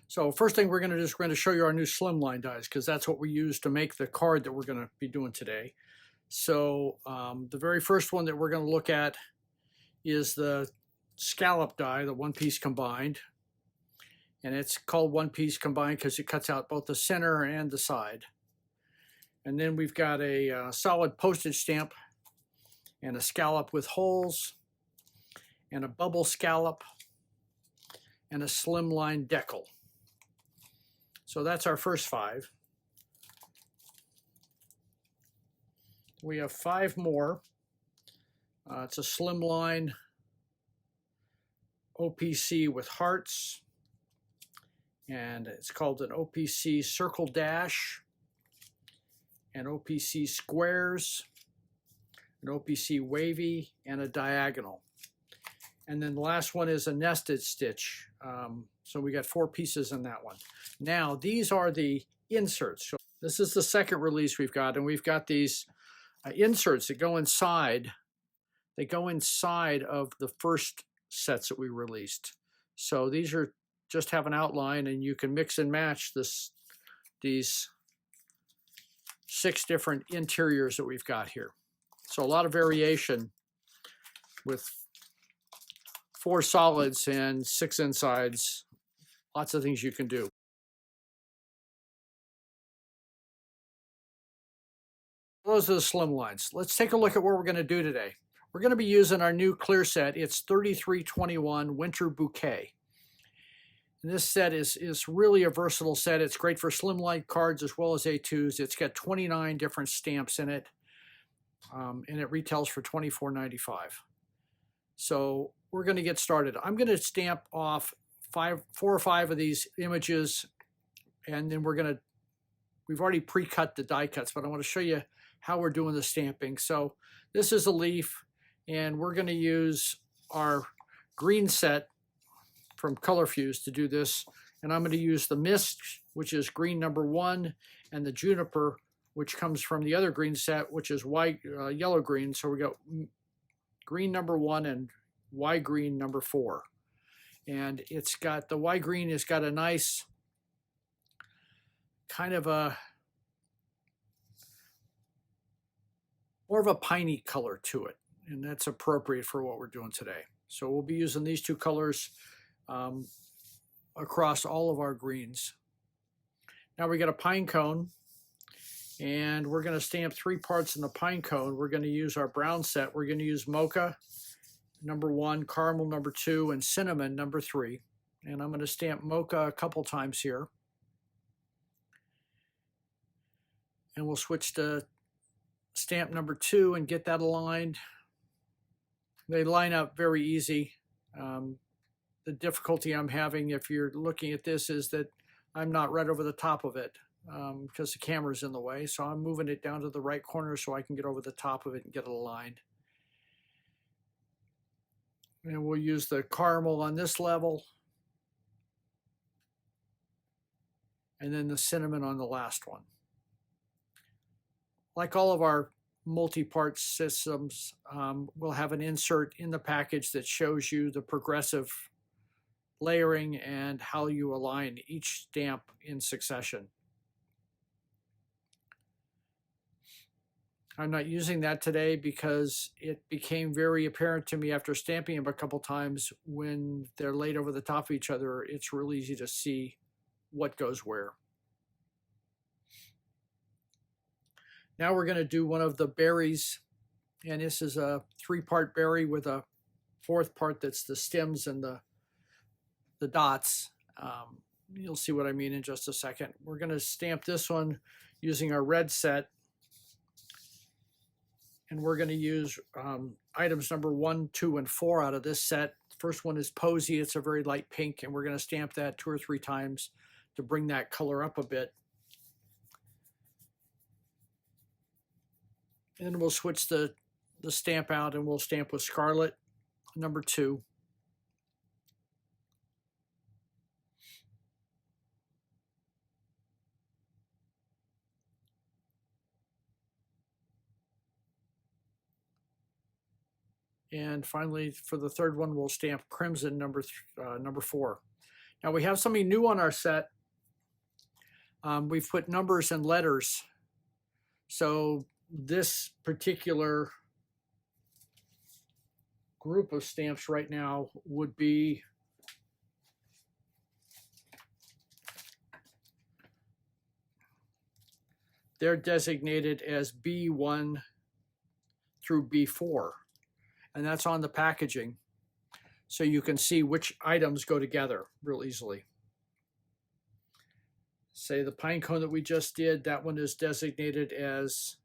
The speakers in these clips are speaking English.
So first thing we're going to do is we're going to show you our new Slimline dies because that's what we use to make the card that we're going to be doing today. So the very first one that we're going to look at is the scallop die, the one piece combined. And it's called one piece combined because it cuts out both the center and the side. And then we've got a solid postage stamp and a scallop with holes and a bubble scallop and a slimline decal. So that's our first 5. We have 5 more. It's a slimline OPC with hearts, and it's called an OPC circle dash, an OPC squares, an OPC wavy, and a diagonal. And then the last one is a nested stitch. So we got 4 pieces in that one. Now these are the inserts. So this is the second release we've got, and we've got these inserts that go inside. They go inside of the first sets that we released. So these are just have an outline, and you can mix and match these 6 different interiors that we've got here. So a lot of variation with 4 solids and 6 insides. Lots of things you can do. Those are the slimlines. Let's take a look at what we're going to do today. We're going to be using our new clear set. It's 3321 Winter Bouquet. And this set is really a versatile set. It's great for slimline cards as well as A2s. It's got 29 different stamps in it, and it retails for $24.95. So we're going to get started. I'm going to stamp off 4 or 5 of these images, and then we've already pre-cut the die cuts, but I want to show you how we're doing the stamping. So this is a leaf, and we're going to use our green set from Color Fuse to do this. And I'm going to use the mist, which is green number 1, and the juniper, which comes from the other green set, which is white, yellow green. So we got green number 1 and Y green number 4. And it's got, the Y green has got a nice kind of more of a piney color to it. And that's appropriate for what we're doing today. So we'll be using these 2 colors across all of our greens. Now we got a pine cone, and we're going to stamp 3 parts in the pine cone. We're going to use our brown set. We're going to use mocha number 1, caramel number 2, and cinnamon number 3. And I'm going to stamp mocha a couple times here. And we'll switch to stamp number 2 and get that aligned. They line up very easy. The difficulty I'm having, if you're looking at this, is that I'm not right over the top of it because the camera's in the way. So I'm moving it down to the right corner so I can get over the top of it and get it aligned. And we'll use the caramel on this level, and then the cinnamon on the last one. Like all of our multi-part systems, we'll have an insert in the package that shows you the progressive layering and how you align each stamp in succession. I'm not using that today because it became very apparent to me after stamping them a couple times when they're laid over the top of each other. It's really easy to see what goes where. Now we're going to do one of the berries, and this is a 3-part berry with a 4th part that's the stems and the dots. You'll see what I mean in just a second. We're going to stamp this one using our red set, and we're going to use items number 1, 2, and 4 out of this set. The first one is Posy. It's a very light pink, and we're going to stamp that 2 or 3 times to bring that color up a bit. And we'll switch the stamp out, and we'll stamp with Scarlet number 2. And finally, for the third one, we'll stamp Crimson number 4. Now we have something new on our set. We've put numbers and letters. So this particular group of stamps right now would be they're designated as B1 through B4, and that's on the packaging. So you can see which items go together real easily. Say the pine cone that we just did, that one is designated as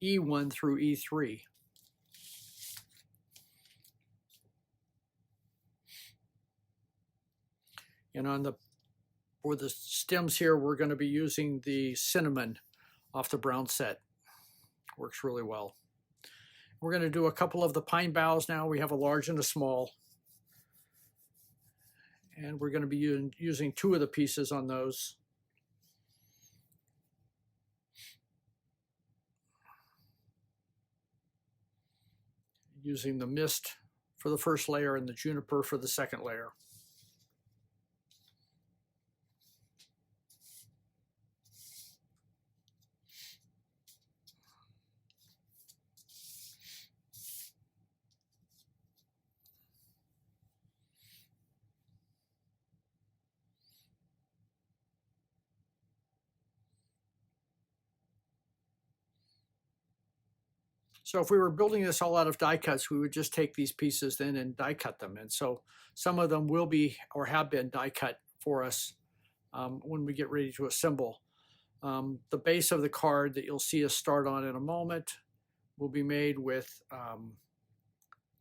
E1 through E3. And for the stems here, we're going to be using the cinnamon off the brown set. Works really well. We're going to do a couple of the pine boughs now. We have a large and a small. And we're going to be using two of the pieces on those. Using the mist for the first layer and the juniper for the second layer. So if we were building this all out of die cuts, we would just take these pieces then and die cut them. And so some of them will be or have been die cut for us when we get ready to assemble. The base of the card that you'll see us start on in a moment will be made with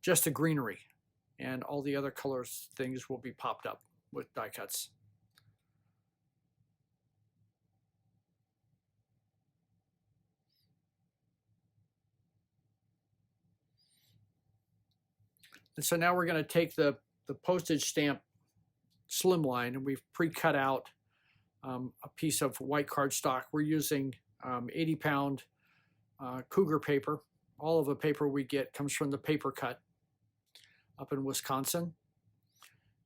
just the greenery, and all the other colors things will be popped up with die cuts. And so now we're going to take the postage stamp Slimline, and we've pre-cut out a piece of white cardstock. We're using 80-pound cougar paper. All of the paper we get comes from the Paper Cut up in Wisconsin.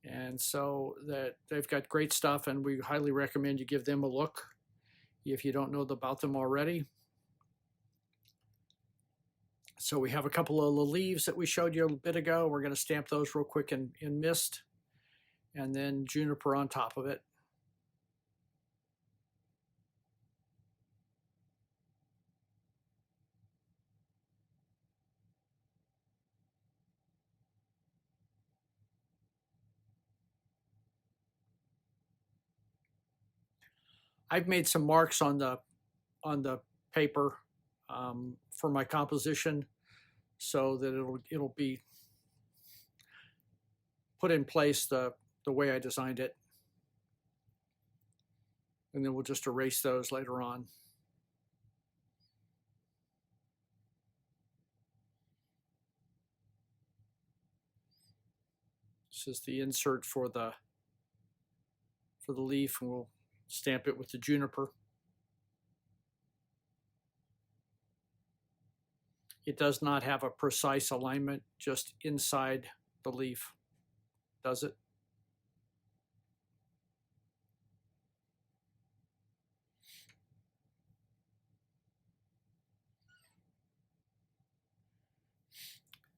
And so that they've got great stuff, and we highly recommend you give them a look if you don't know about them already. So we have a couple of the leaves that we showed you a bit ago. We're going to stamp those real quick in mist, and then juniper on top of it. I've made some marks on the paper for my composition, so that it'll be put in place the way I designed it, and then we'll just erase those later on. This is the insert for the leaf, and we'll stamp it with the juniper. It does not have a precise alignment, just inside the leaf does it.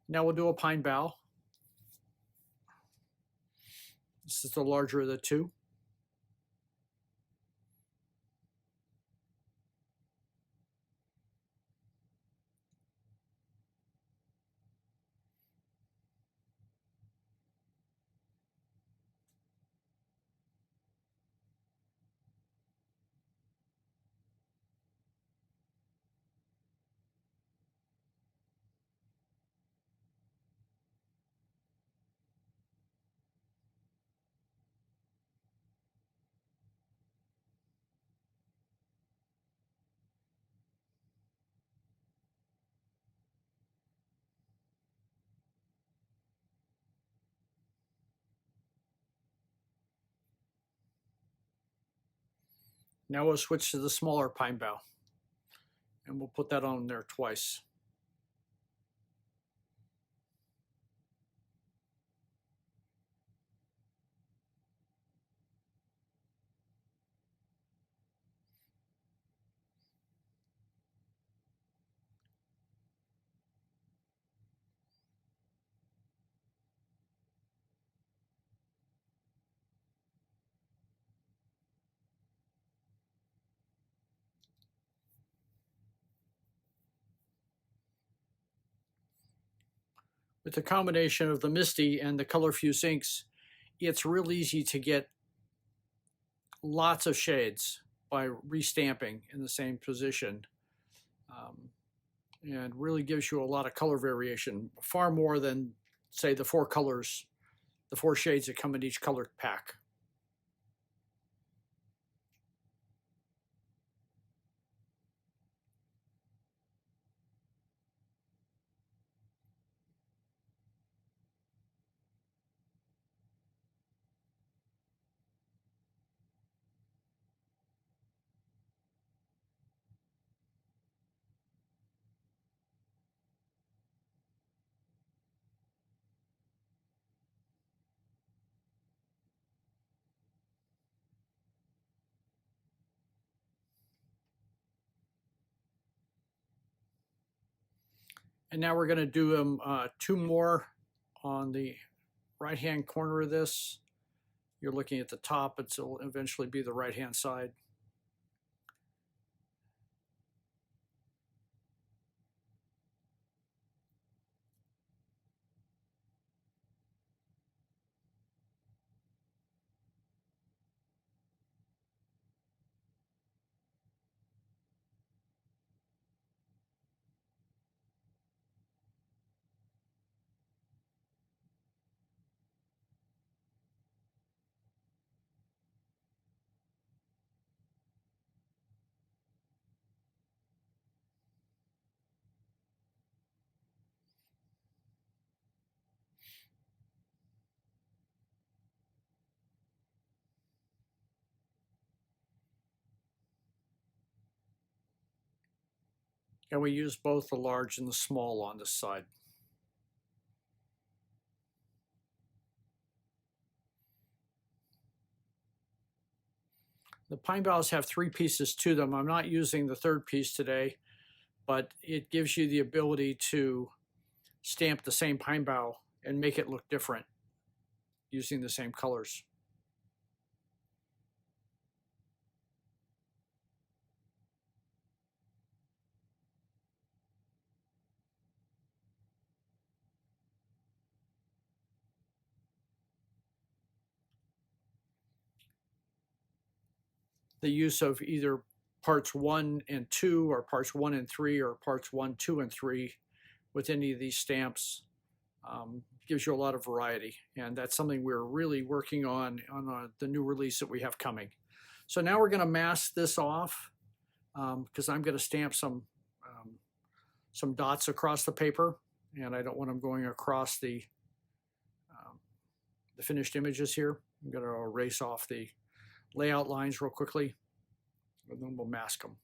Now we'll do a pine bough. This is the larger of the two. Now we'll switch to the smaller pine bough, and we'll put that on there twice. With the combination of the Misty and the Color Fuse inks, it's real easy to get lots of shades by restamping in the same position, and really gives you a lot of color variation, far more than, say, the 4 colors, the 4 shades that come in each color pack. And now we're going to do them 2 more on the right-hand corner of this. You're looking at the top, it'll eventually be the right-hand side. And we use both the large and the small on this side. The pine boughs have 3 pieces to them. I'm not using the 3rd piece today, but it gives you the ability to stamp the same pine bough and make it look different using the same colors. The use of either parts 1 and 2 or parts 1 and 3 or parts 1, 2, and 3 with any of these stamps gives you a lot of variety, and that's something we're really working on the new release that we have coming. So now we're going to mask this off because I'm going to stamp some dots across the paper, and I don't want them going across the finished images here. I'm going to erase off the layout lines real quickly, and then we'll mask them.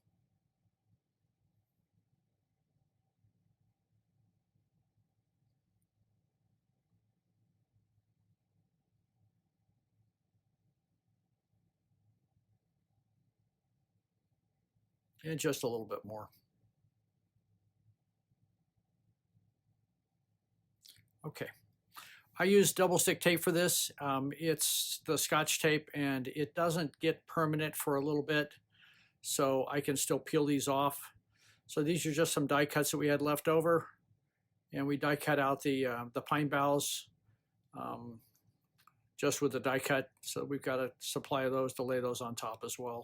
And just a little bit more. Okay. I use double stick tape for this. It's the Scotch tape, and it doesn't get permanent for a little bit, so I can still peel these off. So these are just some die cuts that we had left over, and we die cut out the pine boughs just with the die cut. So we've got a supply of those to lay those on top as well.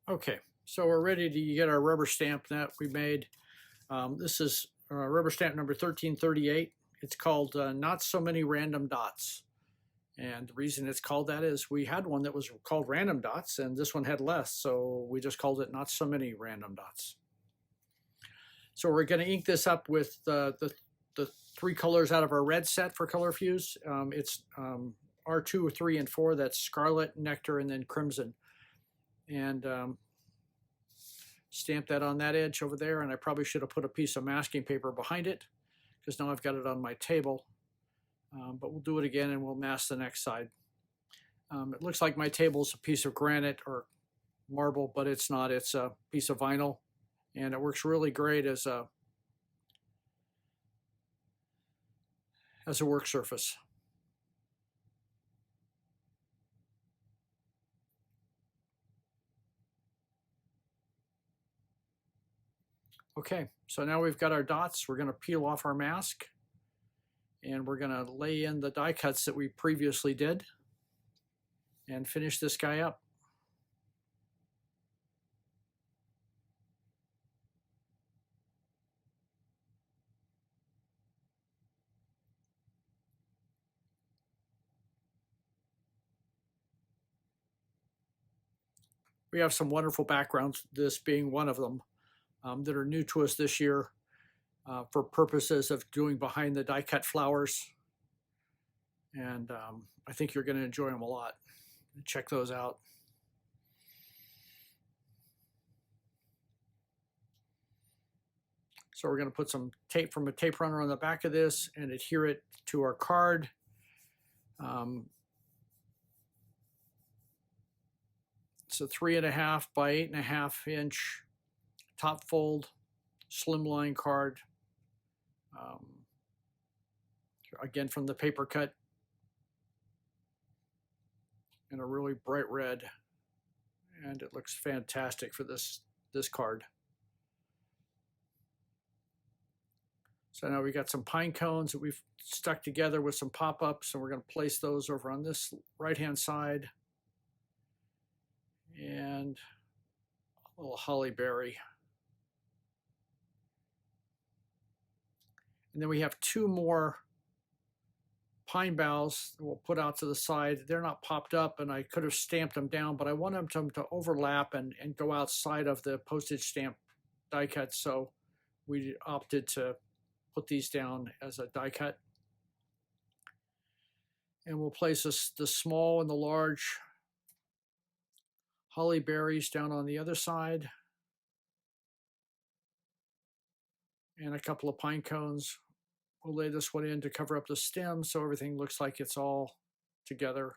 Okay, so we're ready to get our rubber stamp that we made. This is rubber stamp number 1338. It's called Not So Many Random Dots. And the reason it's called that is we had one that was called Random Dots, and this one had less, so we just called it Not So Many Random Dots. So we're going to ink this up with the three colors out of our red set for color fuse. It's R2, 3, and 4. That's scarlet, nectar, and then crimson. And stamp that on that edge over there. And I probably should have put a piece of masking paper behind it because now I've got it on my table. But we'll do it again and we'll mask the next side. It looks like my table's a piece of granite or marble, but it's not. It's a piece of vinyl, and it works really great as a work surface. Okay, so now we've got our dots. We're going to peel off our mask, and we're going to lay in the die cuts that we previously did and finish this guy up. We have some wonderful backgrounds, this being one of them, that are new to us this year for purposes of doing behind the die cut flowers. And I think you're going to enjoy them a lot. Check those out. So we're going to put some tape from a tape runner on the back of this and adhere it to our card. It's a 3.5 by 8.5 inch top fold slimline card. Again, from the paper cut, in a really bright red, and it looks fantastic for this card. So now we got some pine cones that we've stuck together with some pop-ups, and we're going to place those over on this right-hand side. And a little holly berry. And then we have two more pine boughs that we'll put out to the side. They're not popped up, and I could have stamped them down, but I want them to overlap and go outside of the postage stamp die cut. So we opted to put these down as a die cut. And we'll place the small and the large holly berries down on the other side. And a couple of pine cones. We'll lay this one in to cover up the stem so everything looks like it's all together.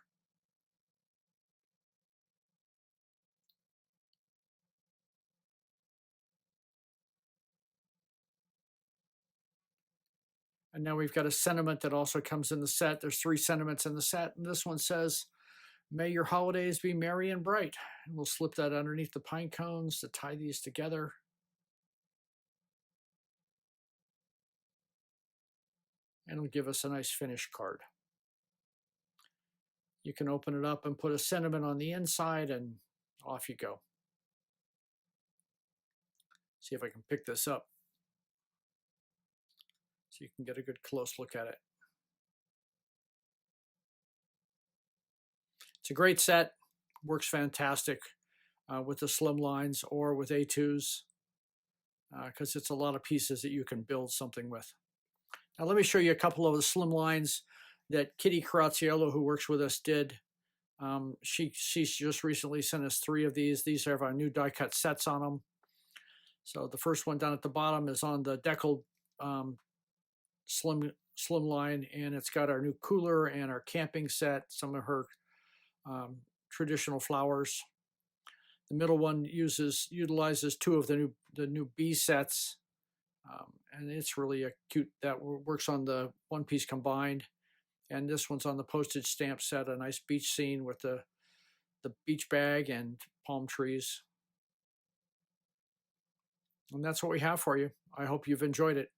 And now we've got a sentiment that also comes in the set. There's 3 sentiments in the set, and this one says, "May your holidays be merry and bright." And we'll slip that underneath the pine cones to tie these together. And it'll give us a nice finished card. You can open it up and put a sentiment on the inside, and off you go. See if I can pick this up so you can get a good close look at it. It's a great set, works fantastic with the slim lines or with A2s because it's a lot of pieces that you can build something with. Now let me show you a couple of the slim lines that Kitty Caraziello, who works with us, did. She's just recently sent us 3 of these. These have our new die cut sets on them. So the first one down at the bottom is on the deckled slim line, and it's got our new cooler and our camping set, some of her traditional flowers. The middle one utilizes 2 of the new bee sets, and it's really a cute, that works on the 1-piece combined. And this one's on the postage stamp set, a nice beach scene with the beach bag and palm trees. And that's what we have for you. I hope you've enjoyed it.